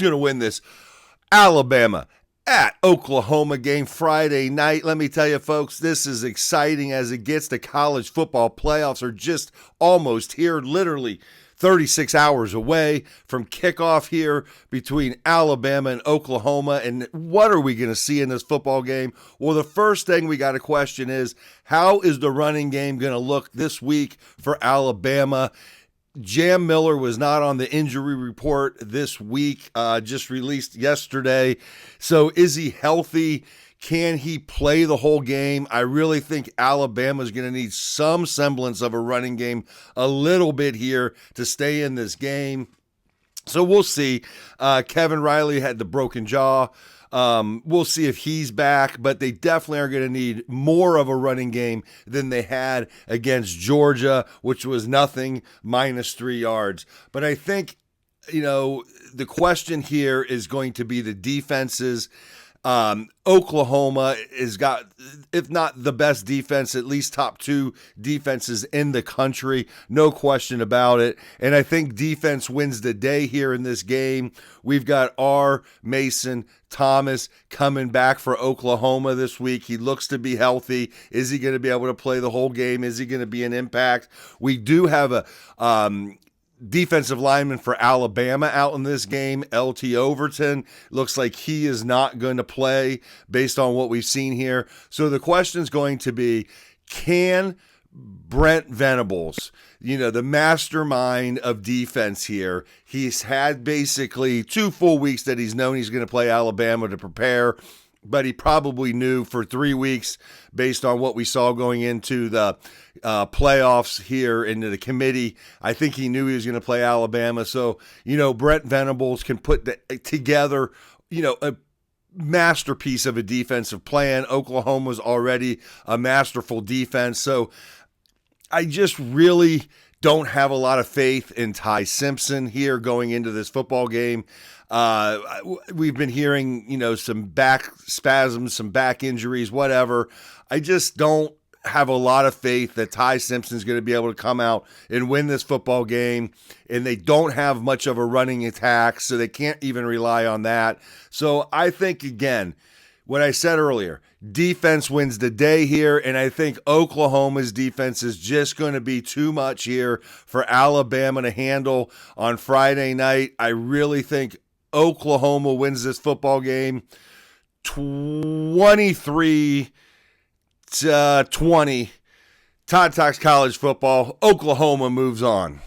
Who's going to win this? Alabama at Oklahoma game Friday night. Let me tell you, folks, this is exciting as it gets. The college football playoffs are just almost here, literally 36 hours away from kickoff here between Alabama and Oklahoma. And what are we going to see in this football game? Well, the first thing we got to question is, how is the running game going to look this week for Alabama? Jam Miller was not on the injury report this week, just released yesterday. So is he healthy? Can he play the whole game? I really think Alabama is going to need some semblance of a running game a little bit here to stay in this game. So we'll see. Kevin Riley had the broken jaw. We'll see if he's back, but they definitely are going to need more of a running game than they had against Georgia, which was nothing, -3 yards. But I think, the question here is going to be the defenses. Oklahoma has got, if not the best defense, at least top 2 defenses in the country. No question about it. And I think defense wins the day here in this game. We've got Mason Thomas coming back for Oklahoma this week. He looks to be healthy. Is he going to be able to play the whole game? Is he going to be an impact? We do have a defensive lineman for Alabama out in this game, LT Overton. Looks like he is not going to play based on what we've seen here. So the question is going to be, can Brent Venables, the mastermind of defense here, he's had basically 2 full weeks that he's known he's going to play Alabama to prepare, but he probably knew for 3 weeks based on what we saw going into the playoffs here into the committee. I think he knew he was going to play Alabama. So, Brent Venables can put together, a masterpiece of a defensive plan. Oklahoma's already a masterful defense. So I just really don't have a lot of faith in Ty Simpson here going into this football game. We've been hearing, some back spasms, some back injuries, whatever. I just don't have a lot of faith that Ty Simpson is going to be able to come out and win this football game. And they don't have much of a running attack, so they can't even rely on that. So I think, again, what I said earlier, defense wins the day here, and I think Oklahoma's defense is just going to be too much here for Alabama to handle on Friday night. I really think Oklahoma wins this football game 23-20. Todd Talks College Football. Oklahoma moves on.